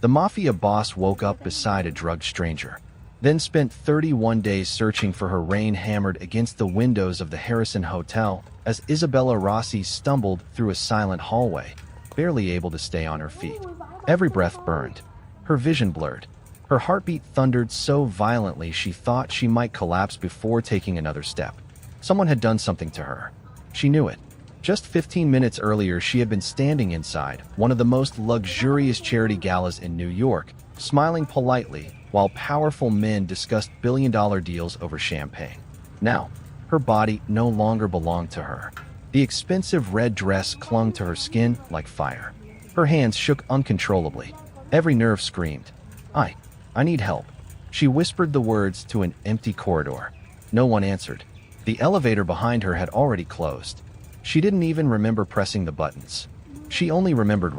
The Mafia boss woke up beside a drugged stranger, then spent 31 days searching for her, rain hammered against the windows of the Harrison Hotel as Isabella Rossi stumbled through a silent hallway, barely able to stay on her feet. Every breath burned, her vision blurred. Her heartbeat thundered so violently she thought she might collapse before taking another step. Someone had done something to her. She knew it. Just 15 minutes earlier, she had been standing inside one of the most luxurious charity galas in New York, smiling politely while powerful men discussed billion-dollar deals over champagne. Now, her body no longer belonged to her. The expensive red dress clung to her skin like fire. Her hands shook uncontrollably. Every nerve screamed, I need help." She whispered the words to an empty corridor. No one answered. The elevator behind her had already closed. She didn't even remember pressing the buttons. She only remembered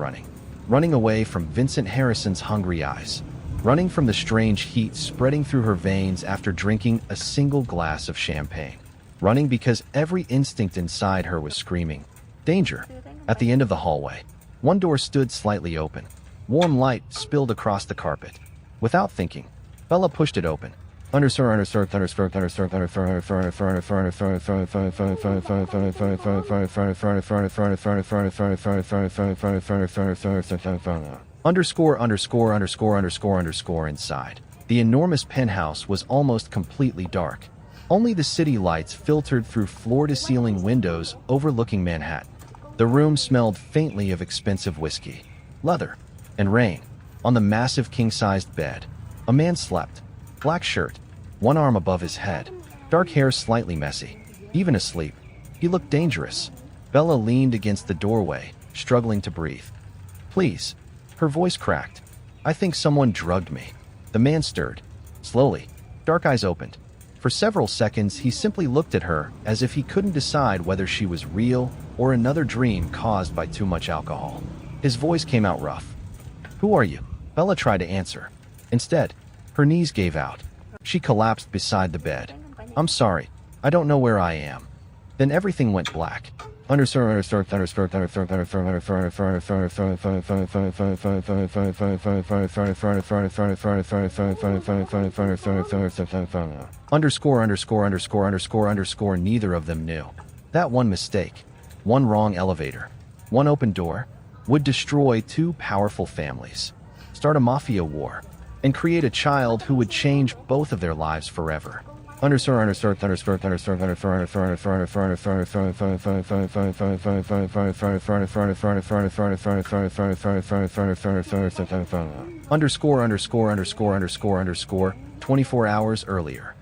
running away from Vincent Harrison's hungry eyes, running from the strange heat spreading through her veins after drinking a single glass of champagne, running because every instinct inside her was screaming, "Danger!" At the end of the hallway, one door stood slightly open. Warm light spilled across the carpet. Without thinking, Bella pushed it open. Underscore inside. The enormous penthouse was almost completely dark. Only the city lights filtered through floor-to-ceiling windows overlooking Manhattan. The room smelled faintly of expensive whiskey, leather, and rain. On the massive king-sized bed, a man slept. Black shirt, one arm above his head, dark hair slightly messy. Even asleep, he looked dangerous. Bella leaned against the doorway, struggling to breathe. "Please." Her voice cracked. "I think someone drugged me." The man stirred. Slowly, dark eyes opened. For several seconds, he simply looked at her as if he couldn't decide whether she was real or another dream caused by too much alcohol. His voice came out rough. "Who are you?" Bella tried to answer. Instead, her knees gave out. She collapsed beside the bed. "I'm sorry. I don't know where I am." Then everything went black. Underscore. Neither of them knew. That one mistake, one wrong elevator, one open door, would destroy two powerful families, start a mafia war, and create a child who would change both of their lives forever. Underscore. 24 hours earlier.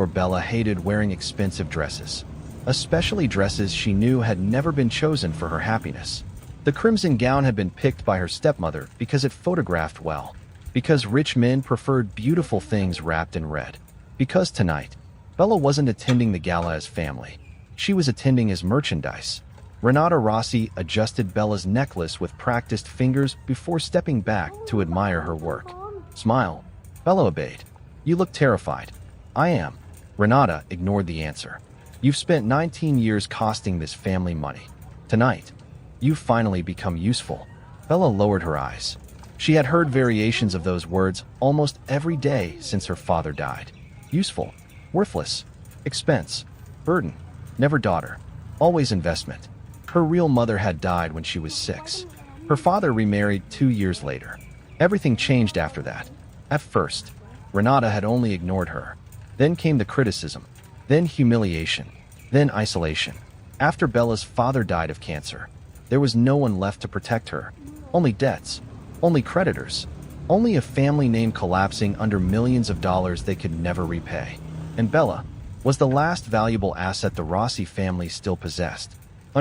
Bella hated wearing expensive dresses, especially dresses she knew had never been chosen for her happiness. The crimson gown had been picked by her stepmother because it photographed well, because rich men preferred beautiful things wrapped in red, because tonight, Bella wasn't attending the gala as family. She was attending as merchandise. Renata Rossi adjusted Bella's necklace with practiced fingers before stepping back to admire her work. "Smile." Bella obeyed. "You look terrified." "I am." Renata ignored the answer. "You've spent 19 years costing this family money. Tonight, you've finally become useful." Bella lowered her eyes. She had heard variations of those words almost every day since her father died. Useful, worthless, expense, burden, never daughter, always investment. Her real mother had died when she was 6. Her father remarried 2 years later. Everything changed after that. At first, Renata had only ignored her. Then came the criticism, then humiliation, then isolation. After Bella's father died of cancer, there was no one left to protect her. Only debts, only creditors, only a family name collapsing under millions of dollars they could never repay. And Bella was the last valuable asset the Rossi family still possessed. The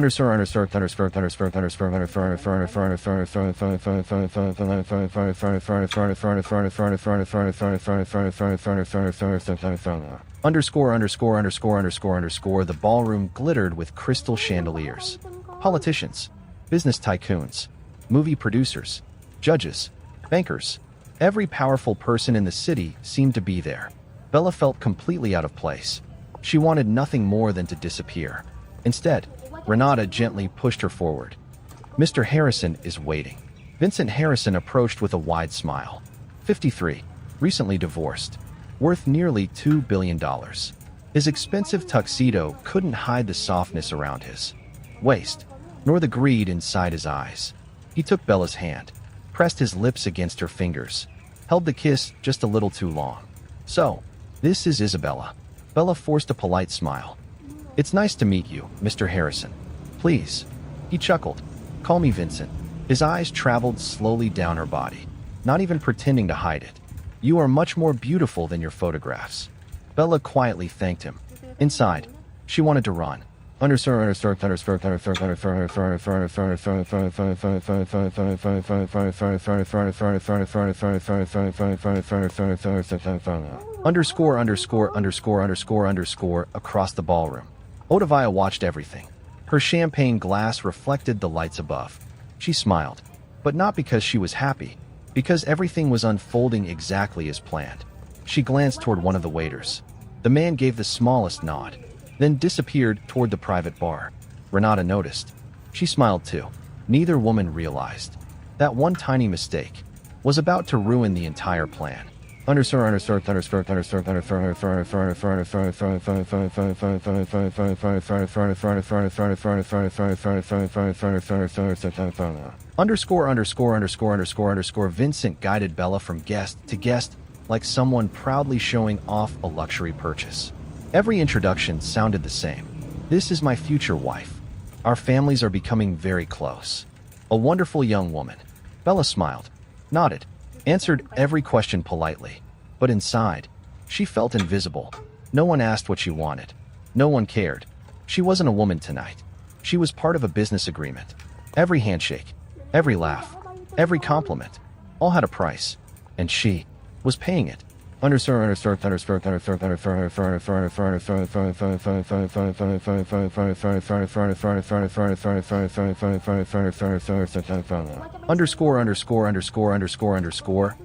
ballroom glittered with crystal chandeliers. Politicians, business tycoons, movie producers, judges, bankers, Every powerful person in the city seemed to be there. Bella felt completely out of place. She wanted nothing more than to disappear. Instead, Renata gently pushed her forward. Mr. Harrison is waiting. Vincent Harrison approached with a wide smile. 53. Recently divorced. Worth nearly $2 billion. His expensive tuxedo couldn't hide the softness around his waist, nor the greed inside his eyes. He took Bella's hand, pressed his lips against her fingers, held the kiss just a little too long. So, this is Isabella. Bella forced a polite smile. It's nice to meet you, Mr. Harrison. Please. He chuckled. Call me Vincent. His eyes traveled slowly down her body, not even pretending to hide it. You are much more beautiful than your photographs. Bella quietly thanked him. Inside, she wanted to run. Under score across the ballroom. Odavia watched everything. Her champagne glass reflected the lights above. She smiled, but not because she was happy, because everything was unfolding exactly as planned. She glanced toward one of the waiters. The man gave the smallest nod, then disappeared toward the private bar. Renata noticed. She smiled too. Neither woman realized that one tiny mistake was about to ruin the entire plan. Under Vincent guided Bella from guest to guest like someone proudly showing off a luxury purchase. Every introduction sounded the same. This is my future wife. Our families are becoming very close. A wonderful young woman. Bella smiled, nodded, answered every question politely. But inside, she felt invisible. No one asked what she wanted. No one cared. She wasn't a woman tonight. She was part of a business agreement. Every handshake, every laugh, every compliment, all had a price. And she was paying it. Underscore.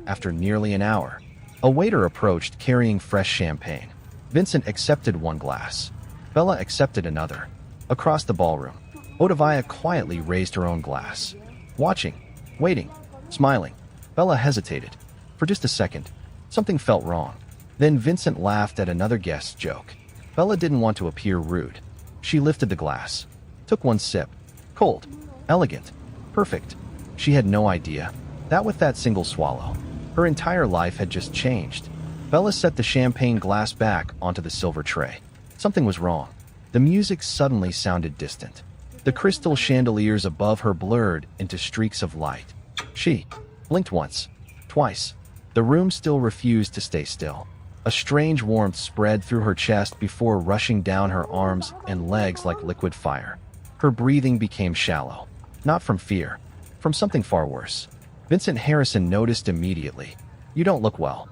After nearly an hour, a waiter approached carrying fresh champagne. Vincent accepted one glass. Bella accepted another. Across the ballroom, Odavia quietly raised her own glass. Watching, waiting, smiling. Bella hesitated. For just a second, something felt wrong. Then Vincent laughed at another guest's joke. Bella didn't want to appear rude. She lifted the glass, took one sip. Cold, elegant, perfect. She had no idea that with that single swallow, her entire life had just changed. Bella set the champagne glass back onto the silver tray. Something was wrong. The music suddenly sounded distant. The crystal chandeliers above her blurred into streaks of light. She blinked once, twice. The room still refused to stay still. A strange warmth spread through her chest before rushing down her arms and legs like liquid fire. Her breathing became shallow, not from fear, from something far worse. Vincent Harrison noticed immediately. You don't look well.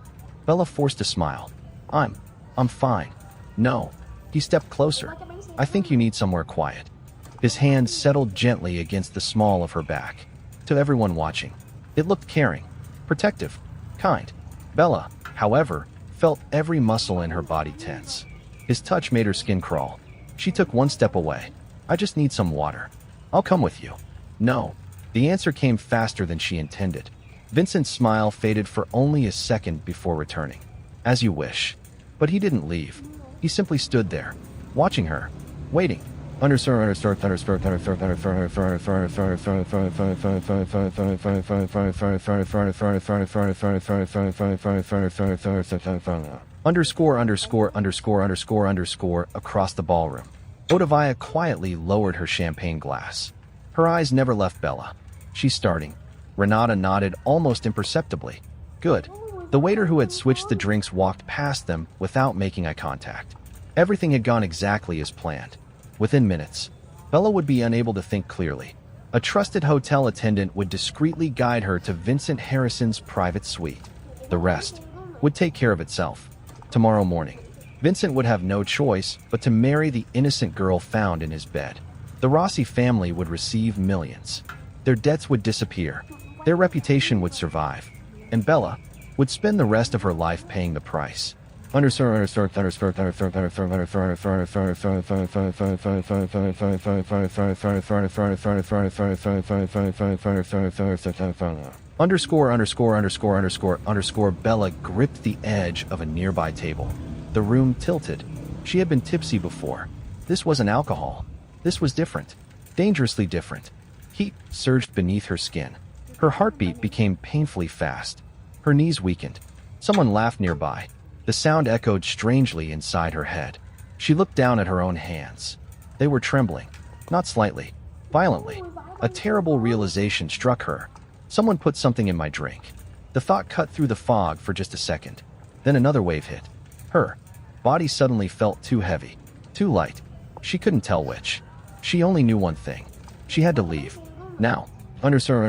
Bella forced a smile. I'm fine. No. He stepped closer. I think you need somewhere quiet. His hand settled gently against the small of her back. To everyone watching, it looked caring, protective, kind. Bella, however, felt every muscle in her body tense. His touch made her skin crawl. She took one step away. I just need some water. I'll come with you. No. The answer came faster than she intended. Vincent's smile faded for only a second before returning. As you wish. But he didn't leave. He simply stood there, watching her, waiting. Across the ballroom. Odavia quietly lowered her champagne glass. Her eyes never left Bella. She's starting. Renata nodded almost imperceptibly. Good. The waiter who had switched the drinks walked past them without making eye contact. Everything had gone exactly as planned. Within minutes, Bella would be unable to think clearly. A trusted hotel attendant would discreetly guide her to Vincent Harrison's private suite. The rest would take care of itself. Tomorrow morning, Vincent would have no choice but to marry the innocent girl found in his bed. The Rossi family would receive millions. Their debts would disappear. Their reputation would survive. And Bella would spend the rest of her life paying the price. Bella gripped the edge of a nearby table. The room tilted. She had been tipsy before. This wasn't alcohol. This was different. Dangerously different. Heat surged beneath her skin. Her heartbeat became painfully fast. Her knees weakened. Someone laughed nearby. The sound echoed strangely inside her head. She looked down at her own hands. They were trembling. Not slightly. Violently. A terrible realization struck her. Someone put something in my drink. The thought cut through the fog for just a second. Then another wave hit. Her body suddenly felt too heavy. Too light. She couldn't tell which. She only knew one thing. She had to leave. Now. Underscore.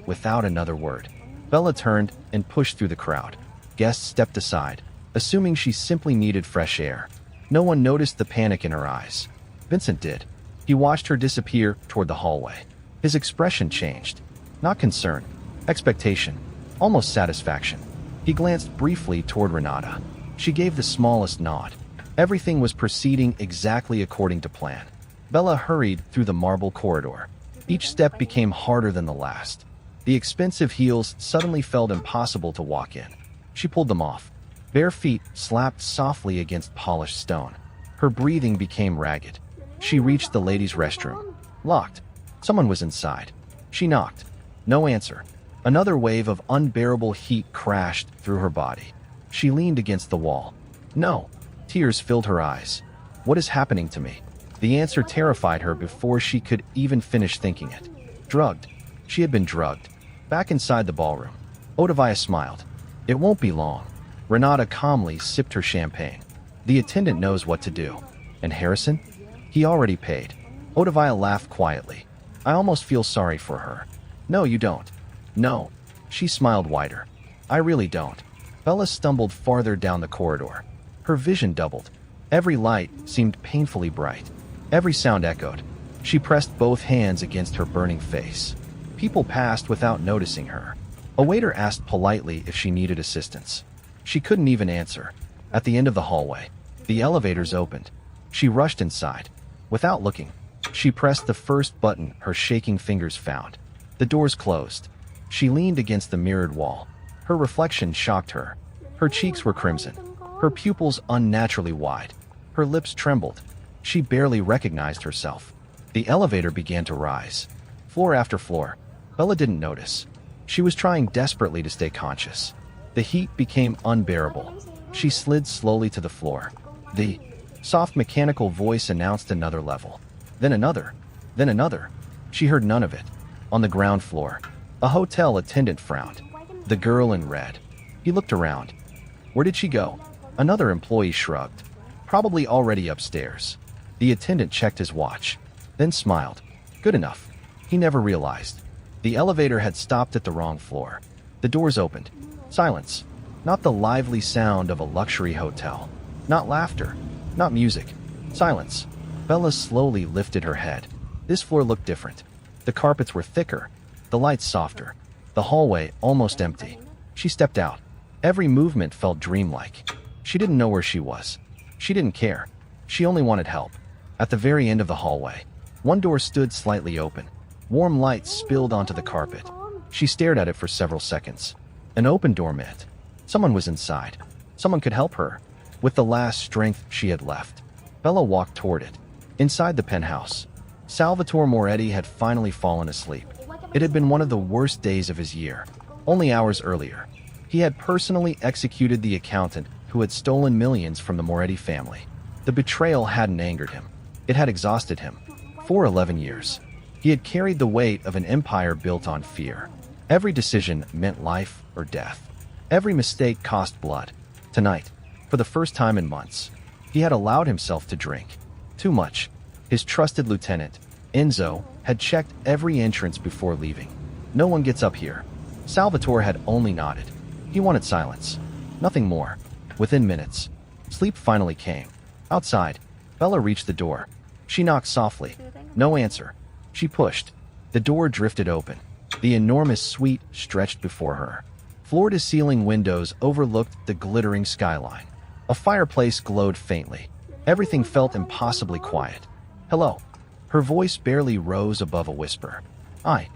Without another word. Bella turned and pushed through the crowd. Guests stepped aside, assuming she simply needed fresh air. No one noticed the panic in her eyes. Vincent did. He watched her disappear toward the hallway. His expression changed. Not concern. Expectation. Almost satisfaction. He glanced briefly toward Renata. She gave the smallest nod. Everything was proceeding exactly according to plan. Bella hurried through the marble corridor. Each step became harder than the last. The expensive heels suddenly felt impossible to walk in. She pulled them off. Bare feet slapped softly against polished stone. Her breathing became ragged. She reached the ladies' restroom. Locked. Someone was inside. She knocked. No answer. Another wave of unbearable heat crashed through her body. She leaned against the wall. No. Tears filled her eyes. What is happening to me? The answer terrified her before she could even finish thinking it. Drugged. She had been drugged. Back inside the ballroom. Ottavia smiled. It won't be long. Renata calmly sipped her champagne. The attendant knows what to do. And Harrison? He already paid. Ottavia laughed quietly. I almost feel sorry for her. No, you don't. No. She smiled wider. I really don't. Bella stumbled farther down the corridor. Her vision doubled. Every light seemed painfully bright. Every sound echoed. She pressed both hands against her burning face. People passed without noticing her. A waiter asked politely if she needed assistance. She couldn't even answer. At the end of the hallway, the elevators opened. She rushed inside. Without looking, she pressed the first button her shaking fingers found. The doors closed. She leaned against the mirrored wall. Her reflection shocked her. Her cheeks were crimson. Her pupils unnaturally wide. Her lips trembled. She barely recognized herself. The elevator began to rise. Floor after floor. Bella didn't notice. She was trying desperately to stay conscious. The heat became unbearable. She slid slowly to the floor. The soft mechanical voice announced another level. Then another. Then another. She heard none of it. On the ground floor, a hotel attendant frowned. The girl in red. He looked around. Where did she go? Another employee shrugged. Probably already upstairs. The attendant checked his watch, then smiled. Good enough. He never realized. The elevator had stopped at the wrong floor. The doors opened. Silence. Not the lively sound of a luxury hotel. Not laughter. Not music. Silence. Bella slowly lifted her head. This floor looked different. The carpets were thicker. The lights softer. The hallway almost empty. She stepped out. Every movement felt dreamlike. She didn't know where she was. She didn't care. She only wanted help. At the very end of the hallway, one door stood slightly open. Warm light spilled onto the carpet. She stared at it for several seconds. An open door meant someone was inside. Someone could help her. With the last strength she had left, Bella walked toward it. Inside the penthouse, Salvatore Moretti had finally fallen asleep. It had been one of the worst days of his year. Only hours earlier, he had personally executed the accountant who had stolen millions from the Moretti family. The betrayal hadn't angered him. It had exhausted him. For 11 years, he had carried the weight of an empire built on fear. Every decision meant life or death. Every mistake cost blood. Tonight, for the first time in months, he had allowed himself to drink. Too much. His trusted lieutenant, Enzo, had checked every entrance before leaving. No one gets up here. Salvatore had only nodded. He wanted silence. Nothing more. Within minutes, Sleep finally came. Outside, Bella reached the door. She knocked softly. No answer. She pushed. The door drifted open. The enormous suite stretched before her. Floor-to-ceiling windows overlooked the glittering skyline. A fireplace glowed faintly. Everything felt impossibly quiet. Hello. Her voice barely rose above a whisper. I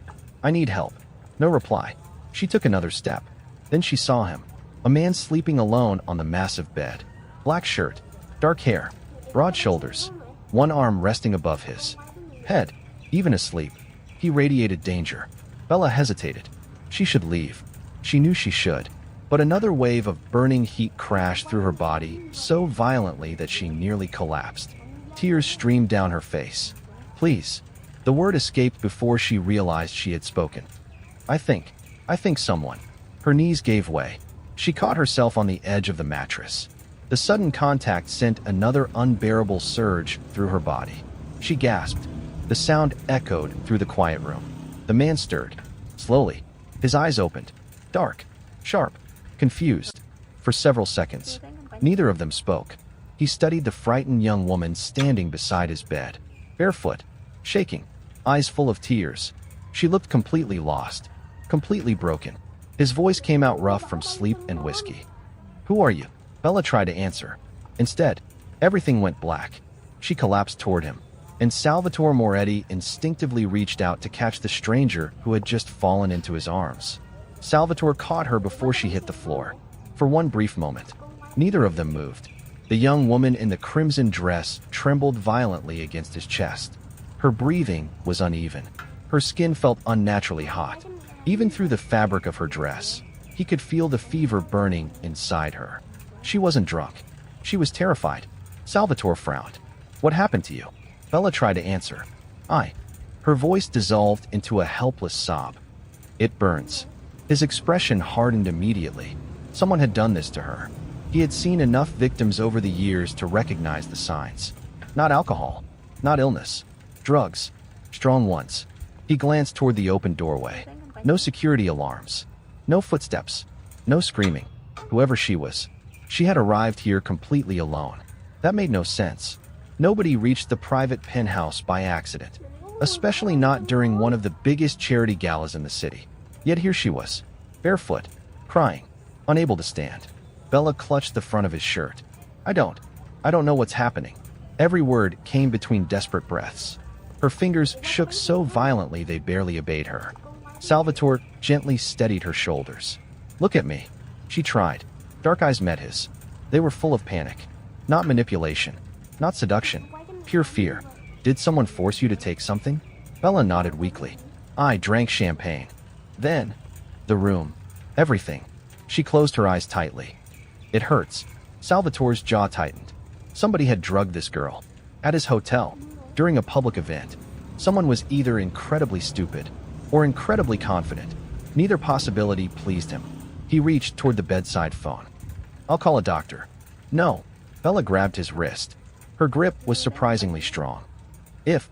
need help. No reply. She took another step. Then she saw him. A man sleeping alone on the massive bed. Black shirt, dark hair, broad shoulders, one arm resting above his head. Even asleep, he radiated danger. Bella hesitated. She should leave. She knew she should. But another wave of burning heat crashed through her body so violently that she nearly collapsed. Tears streamed down her face. Please. The word escaped before she realized she had spoken. I think someone. Her knees gave way. She caught herself on the edge of the mattress. The sudden contact sent another unbearable surge through her body. She gasped. The sound echoed through the quiet room. The man stirred. Slowly. His eyes opened. Dark. Sharp. Confused. For several seconds, neither of them spoke. He studied the frightened young woman standing beside his bed. Barefoot. Shaking. Eyes full of tears. She looked completely lost. Completely broken. His voice came out rough from sleep and whiskey. Who are you? Bella tried to answer. Instead, everything went black. She collapsed toward him, and Salvatore Moretti instinctively reached out to catch the stranger who had just fallen into his arms. Salvatore caught her before she hit the floor. For one brief moment, neither of them moved. The young woman in the crimson dress trembled violently against his chest. Her breathing was uneven. Her skin felt unnaturally hot. Even through the fabric of her dress, he could feel the fever burning inside her. She wasn't drunk. She was terrified. Salvatore frowned. What happened to you? Bella tried to answer. Her voice dissolved into a helpless sob. It burns. His expression hardened immediately. Someone had done this to her. He had seen enough victims over the years to recognize the signs. Not alcohol. Not illness. Drugs. Strong ones. He glanced toward the open doorway. No security alarms. No footsteps. No screaming. Whoever she was, she had arrived here completely alone. That made no sense. Nobody reached the private penthouse by accident, especially not during one of the biggest charity galas in the city. Yet here she was, barefoot, crying, unable to stand. Bella clutched the front of his shirt. I don't know what's happening. Every word came between desperate breaths. Her fingers shook so violently they barely obeyed her. Salvatore gently steadied her shoulders. Look at me. She tried. Dark eyes met his. They were full of panic. Not manipulation. Not seduction. Pure fear. Did someone force you to take something? Bella nodded weakly. I drank champagne. Then, the room. Everything. She closed her eyes tightly. It hurts. Salvatore's jaw tightened. Somebody had drugged this girl. At his hotel. During a public event. Someone was either incredibly stupid or incredibly confident. Neither possibility pleased him. He reached toward the bedside phone. I'll call a doctor. No. Bella grabbed his wrist. Her grip was surprisingly strong. If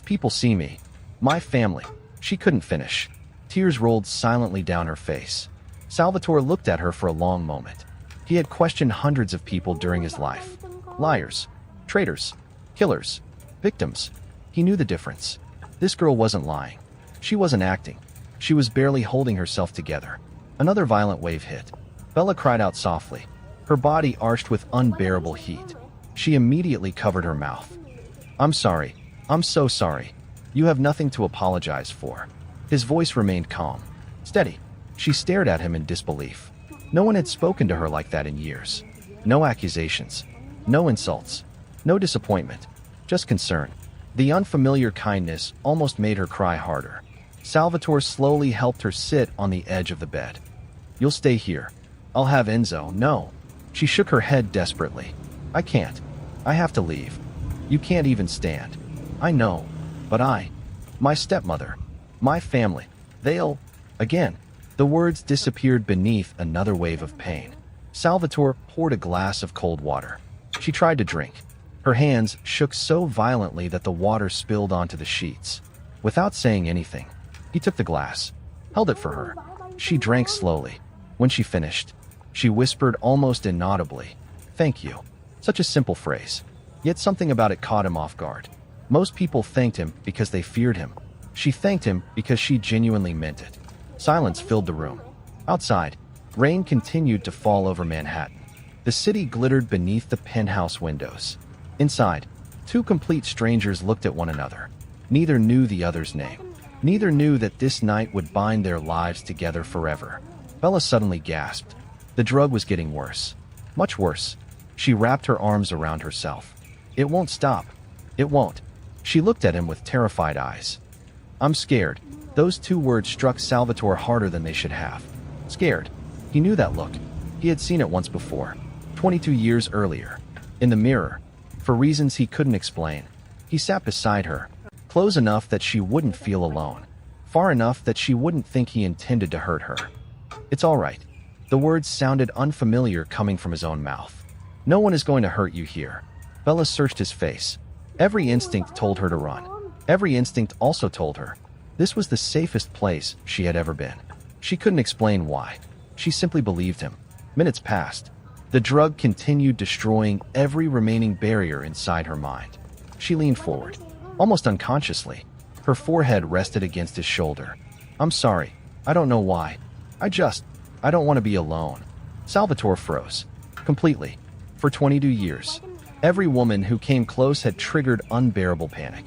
people see me, my family, she couldn't finish. Tears rolled silently down her face. Salvatore looked at her for a long moment. He had questioned hundreds of people during his life. Liars, traitors, killers, victims. He knew the difference. This girl wasn't lying. She wasn't acting. She was barely holding herself together. Another violent wave hit. Bella cried out softly. Her body arched with unbearable heat. She immediately covered her mouth. I'm sorry. I'm so sorry. You have nothing to apologize for. His voice remained calm. Steady. She stared at him in disbelief. No one had spoken to her like that in years. No accusations. No insults. No disappointment. Just concern. The unfamiliar kindness almost made her cry harder. Salvatore slowly helped her sit on the edge of the bed. You'll stay here. I'll have Enzo. No. She shook her head desperately. I can't. I have to leave. You can't even stand. I know. But my stepmother, my family, they'll... Again, the words disappeared beneath another wave of pain. Salvatore poured a glass of cold water. She tried to drink. Her hands shook so violently that the water spilled onto the sheets. Without saying anything, he took the glass, held it for her. She drank slowly. When she finished, she whispered almost inaudibly, Thank you. Such a simple phrase. Yet something about it caught him off guard. Most people thanked him because they feared him. She thanked him because she genuinely meant it. Silence filled the room. Outside, rain continued to fall over Manhattan. The city glittered beneath the penthouse windows. Inside, two complete strangers looked at one another. Neither knew the other's name. Neither knew that this night would bind their lives together forever. Bella suddenly gasped. The drug was getting worse. Much worse. She wrapped her arms around herself. It won't stop. It won't. She looked at him with terrified eyes. I'm scared. Those two words struck Salvatore harder than they should have. Scared. He knew that look. He had seen it once before. 22 years earlier. In the mirror. For reasons he couldn't explain. He sat beside her. Close enough that she wouldn't feel alone. Far enough that she wouldn't think he intended to hurt her. It's all right. The words sounded unfamiliar coming from his own mouth. No one is going to hurt you here. Bella searched his face. Every instinct told her to run. Every instinct also told her this was the safest place she had ever been. She couldn't explain why. She simply believed him. Minutes passed. The drug continued destroying every remaining barrier inside her mind. She leaned forward, almost unconsciously. Her forehead rested against his shoulder. I'm sorry. I don't know why. I don't want to be alone. Salvatore froze. Completely. For 22 years. Every woman who came close had triggered unbearable panic.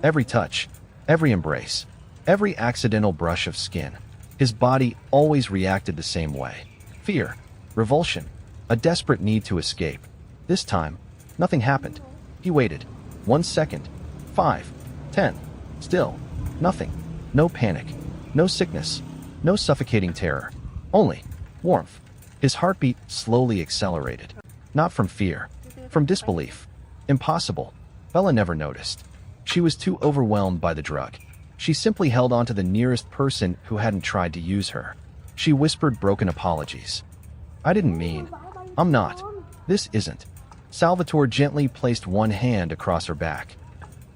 Every touch, every embrace, every accidental brush of skin. His body always reacted the same way. Fear, revulsion, a desperate need to escape. This time, nothing happened. He waited. 1 second. 5. 10. Still. Nothing. No panic. No sickness. No suffocating terror. Only warmth. His heartbeat slowly accelerated. Not from fear. From disbelief. Impossible. Bella never noticed. She was too overwhelmed by the drug. She simply held on to the nearest person who hadn't tried to use her. She whispered broken apologies. I didn't mean. I'm not. This isn't. Salvatore gently placed one hand across her back.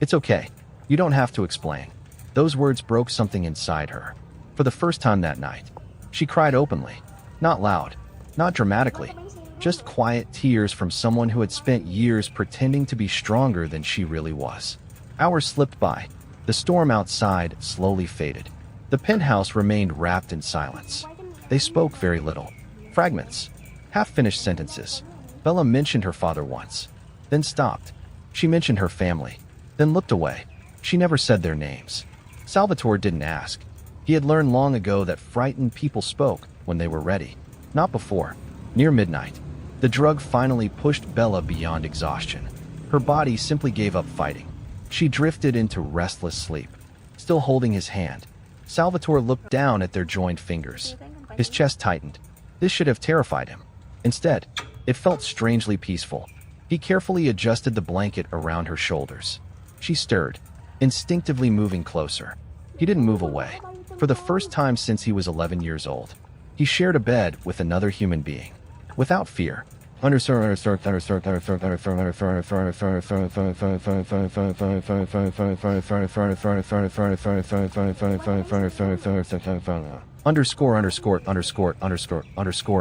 It's okay. You don't have to explain. Those words broke something inside her. For the first time that night, she cried openly. Not loud. Not dramatically. Just quiet tears from someone who had spent years pretending to be stronger than she really was. Hours slipped by. The storm outside slowly faded. The penthouse remained wrapped in silence. They spoke very little. Fragments. Half-finished sentences. Bella mentioned her father once. Then stopped. She mentioned her family. Then looked away. She never said their names. Salvatore didn't ask. He had learned long ago that frightened people spoke when they were ready. Not before. Near midnight, the drug finally pushed Bella beyond exhaustion. Her body simply gave up fighting. She drifted into restless sleep. Still holding his hand, Salvatore looked down at their joined fingers. His chest tightened. This should have terrified him. Instead, it felt strangely peaceful. He carefully adjusted the blanket around her shoulders. She stirred, instinctively moving closer. He didn't move away. For the first time since he was 11 years old, he shared a bed with another human being. Without fear. Underscore.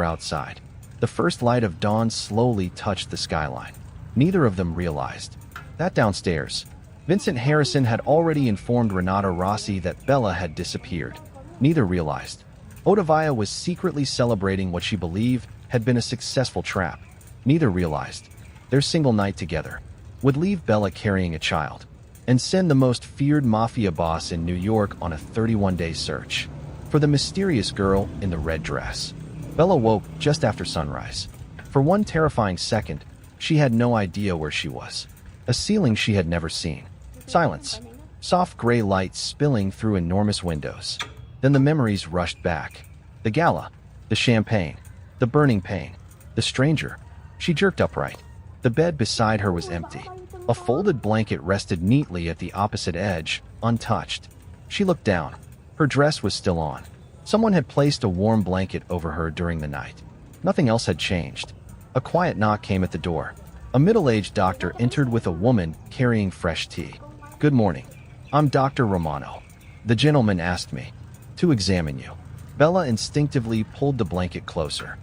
Outside. The first light of dawn slowly touched the skyline. Neither of them realized that downstairs, Vincent Harrison had already informed Renata Rossi that Bella had disappeared. Neither realized Ottavia was secretly celebrating what she believed had been a successful trap. Neither realized their single night together would leave Bella carrying a child and send the most feared Mafia boss in New York on a 31-day search for the mysterious girl in the red dress. Bella woke just after sunrise. For one terrifying second, she had no idea where she was. A ceiling she had never seen. Silence. Soft gray light spilling through enormous windows. Then the memories rushed back. The gala. The champagne. The burning pain. The stranger. She jerked upright. The bed beside her was empty. A folded blanket rested neatly at the opposite edge, untouched. She looked down. Her dress was still on. Someone had placed a warm blanket over her during the night. Nothing else had changed. A quiet knock came at the door. A middle-aged doctor entered with a woman carrying fresh tea. Good morning. I'm Dr. Romano. The gentleman asked me to examine you. Bella instinctively pulled the blanket closer.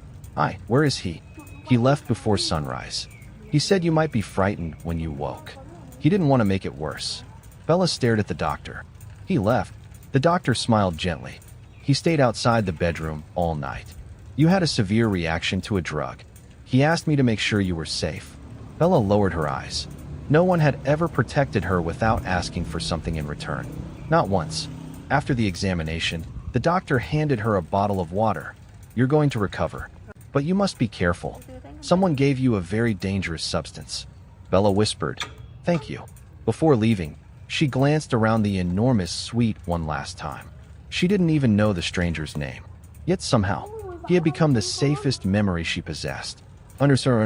Where is he? He left before sunrise. He said you might be frightened when you woke. He didn't want to make it worse. Bella stared at the doctor. He left. The doctor smiled gently. He stayed outside the bedroom all night. You had a severe reaction to a drug. He asked me to make sure you were safe. Bella lowered her eyes. No one had ever protected her without asking for something in return. Not once. After the examination, the doctor handed her a bottle of water. You're going to recover. But you must be careful. Someone gave you a very dangerous substance. Bella whispered, "Thank you." Before leaving, she glanced around the enormous suite one last time. She didn't even know the stranger's name. Yet somehow, he had become the safest memory she possessed. Underscore.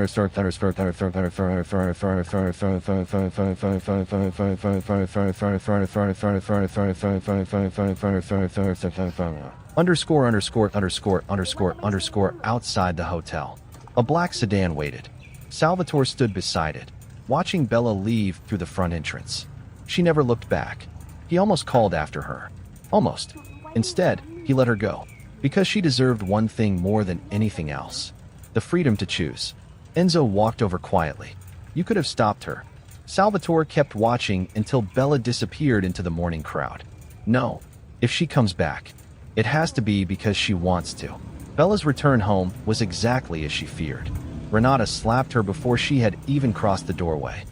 Outside the hotel. A black sedan waited. Salvatore stood beside it, watching Bella leave through the front entrance. She never looked back. He almost called after her. Almost. Instead, he let her go. Because she deserved one thing more than anything else. The freedom to choose. Enzo walked over quietly. You could have stopped her. Salvatore kept watching until Bella disappeared into the morning crowd. No. If she comes back, it has to be because she wants to. Bella's return home was exactly as she feared. Renata slapped her before she had even crossed the doorway.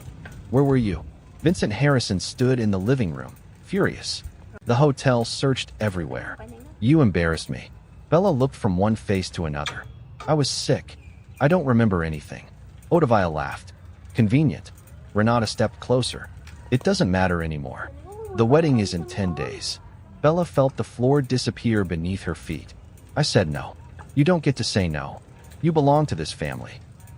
Where were you? Vincent Harrison stood in the living room, furious. The hotel searched everywhere. You embarrassed me. Bella looked from one face to another. I was sick. I don't remember anything. Ottavia laughed. Convenient. Renata stepped closer. It doesn't matter anymore. The wedding is in 10 days. Bella felt the floor disappear beneath her feet. I said no. You don't get to say no. You belong to this family.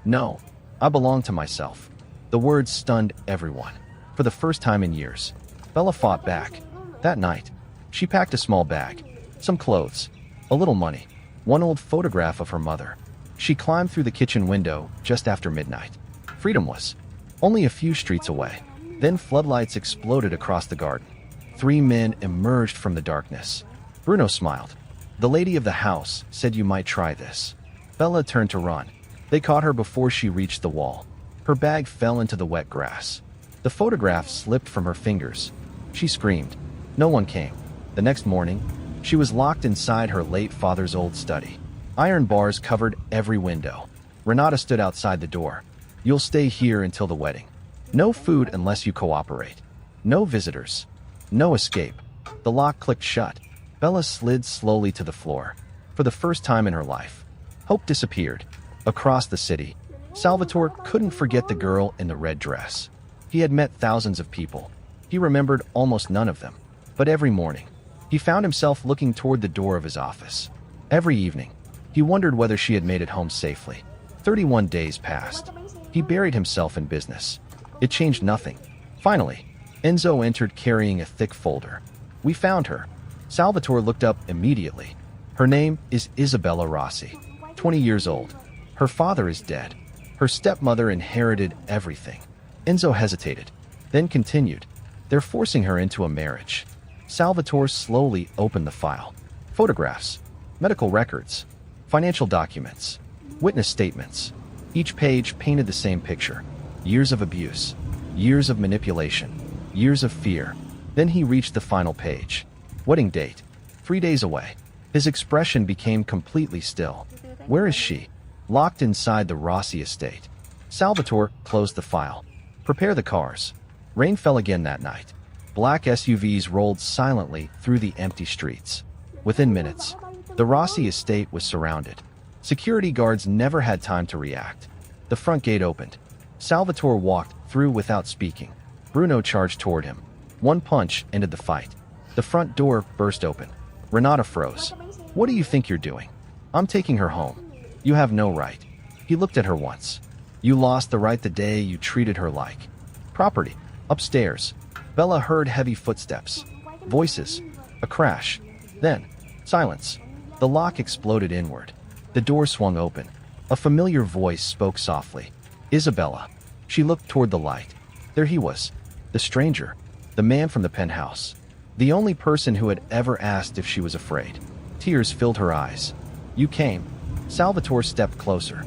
No, I belong to myself. The words stunned everyone. For the first time in years, Bella fought back. That night, she packed a small bag, some clothes, a little money, one old photograph of her mother. She climbed through the kitchen window just after midnight. Freedom was only a few streets away. Then floodlights exploded across the garden. 3 men emerged from the darkness. Bruno smiled. The lady of the house said you might try this. Bella turned to run. They caught her before she reached the wall. Her bag fell into the wet grass. The photograph slipped from her fingers. She screamed. No one came. The next morning, she was locked inside her late father's old study. Iron bars covered every window. Renata stood outside the door. You'll stay here until the wedding. No food unless you cooperate. No visitors. No escape. The lock clicked shut. Bella slid slowly to the floor. For the first time in her life, hope disappeared. Across the city, Salvatore couldn't forget the girl in the red dress. He had met thousands of people. He remembered almost none of them. But every morning, he found himself looking toward the door of his office. Every evening, he wondered whether she had made it home safely. 31 days passed. He buried himself in business. It changed nothing. Finally, Enzo entered carrying a thick folder. We found her. Salvatore looked up immediately. Her name is Isabella Rossi, 20 years old. Her father is dead. Her stepmother inherited everything. Enzo hesitated, then continued. They're forcing her into a marriage. Salvatore slowly opened the file. Photographs, medical records, financial documents, witness statements. Each page painted the same picture. Years of abuse, years of manipulation, years of fear. Then he reached the final page. Wedding date, 3 days away. His expression became completely still. Where is she? Locked inside the Rossi estate. Salvatore closed the file. Prepare the cars. Rain fell again that night. Black SUVs rolled silently through the empty streets. Within minutes, the Rossi estate was surrounded. Security guards never had time to react. The front gate opened. Salvatore walked through without speaking. Bruno charged toward him. One punch ended the fight. The front door burst open. Renata froze. What do you think you're doing? I'm taking her home. You have no right. He looked at her once. You lost the right the day you treated her like property. Upstairs, Bella heard heavy footsteps, voices, a crash. Then, silence. The lock exploded inward. The door swung open. A familiar voice spoke softly. Isabella. She looked toward the light. There he was. The stranger. The man from the penthouse. The only person who had ever asked if she was afraid. Tears filled her eyes. You came. Salvatore stepped closer.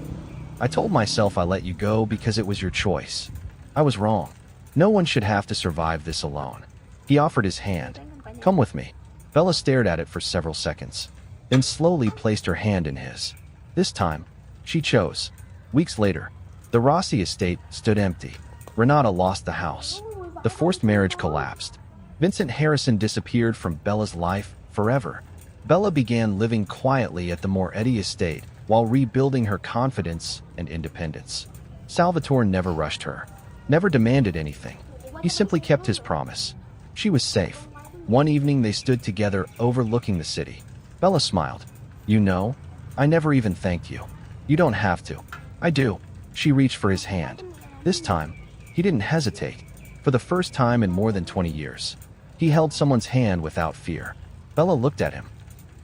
I told myself I let you go because it was your choice. I was wrong. No one should have to survive this alone. He offered his hand. Come with me. Bella stared at it for several seconds, then slowly placed her hand in his. This time, she chose. Weeks later, the Rossi estate stood empty. Renata lost the house. The forced marriage collapsed. Vincent Harrison disappeared from Bella's life forever. Bella began living quietly at the Moretti estate while rebuilding her confidence and independence. Salvatore never rushed her, never demanded anything. He simply kept his promise. She was safe. One evening they stood together overlooking the city. Bella smiled. You know, I never even thanked you. You don't have to. I do. She reached for his hand. This time, he didn't hesitate. For the first time in more than 20 years, he held someone's hand without fear. Bella looked at him.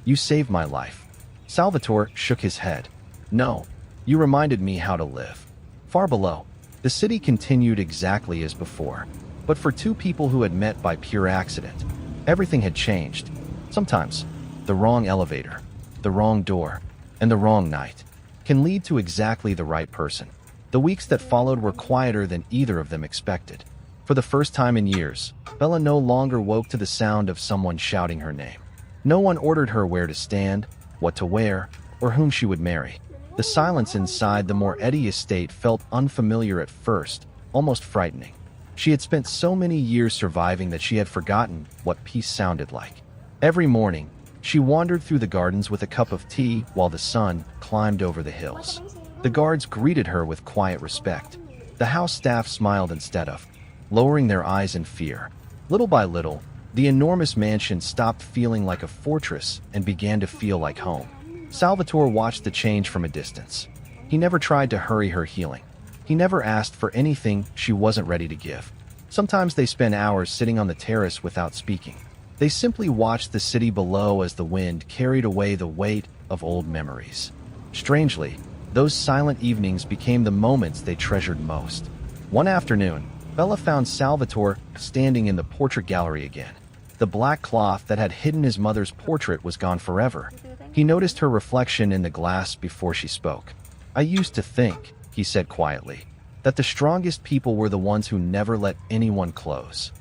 You saved my life. Salvatore shook his head. No, you reminded me how to live. Far below, the city continued exactly as before. But for two people who had met by pure accident, everything had changed. Sometimes, the wrong elevator, the wrong door, and the wrong night can lead to exactly the right person. The weeks that followed were quieter than either of them expected. For the first time in years, Bella no longer woke to the sound of someone shouting her name. No one ordered her where to stand, what to wear, or whom she would marry. The silence inside the Moretti estate felt unfamiliar at first, almost frightening. She had spent so many years surviving that she had forgotten what peace sounded like. Every morning, she wandered through the gardens with a cup of tea while the sun climbed over the hills. The guards greeted her with quiet respect. The house staff smiled instead of lowering their eyes in fear. Little by little, the enormous mansion stopped feeling like a fortress and began to feel like home. Salvatore watched the change from a distance. He never tried to hurry her healing. He never asked for anything she wasn't ready to give. Sometimes they spent hours sitting on the terrace without speaking. They simply watched the city below as the wind carried away the weight of old memories. Strangely, those silent evenings became the moments they treasured most. One afternoon, Bella found Salvatore standing in the portrait gallery again. The black cloth that had hidden his mother's portrait was gone forever. He noticed her reflection in the glass before she spoke. I used to think, he said quietly, that the strongest people were the ones who never let anyone close.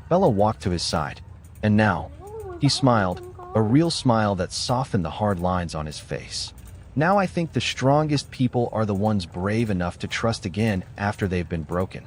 Bella walked to his side. And now, he smiled, a real smile that softened the hard lines on his face. Now I think the strongest people are the ones brave enough to trust again after they've been broken.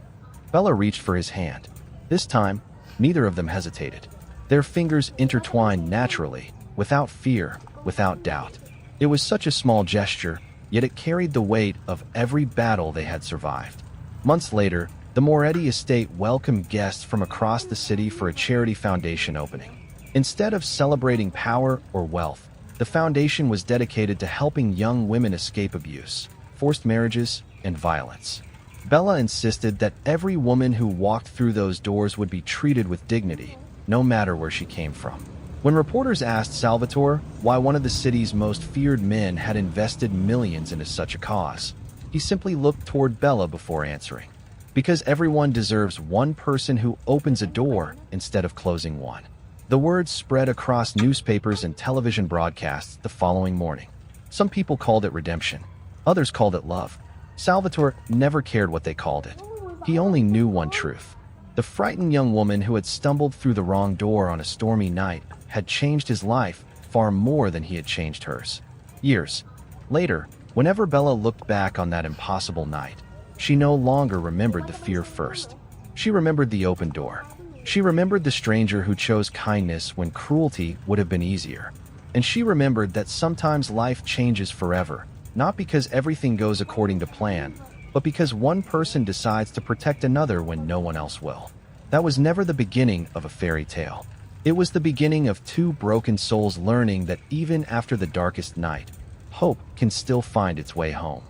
Bella reached for his hand. This time, neither of them hesitated. Their fingers intertwined naturally, without fear, without doubt. It was such a small gesture, yet it carried the weight of every battle they had survived. Months later, the Moretti estate welcomed guests from across the city for a charity foundation opening. Instead of celebrating power or wealth, the foundation was dedicated to helping young women escape abuse, forced marriages, and violence. Bella insisted that every woman who walked through those doors would be treated with dignity, no matter where she came from. When reporters asked Salvatore why one of the city's most feared men had invested millions into such a cause, he simply looked toward Bella before answering. Because everyone deserves one person who opens a door instead of closing one. The words spread across newspapers and television broadcasts the following morning. Some people called it redemption. Others called it love. Salvatore never cared what they called it. He only knew one truth. The frightened young woman who had stumbled through the wrong door on a stormy night had changed his life far more than he had changed hers. Years later, whenever Bella looked back on that impossible night, she no longer remembered the fear first. She remembered the open door. She remembered the stranger who chose kindness when cruelty would have been easier. And she remembered that sometimes life changes forever, not because everything goes according to plan, but because one person decides to protect another when no one else will. That was never the beginning of a fairy tale. It was the beginning of two broken souls learning that even after the darkest night, hope can still find its way home.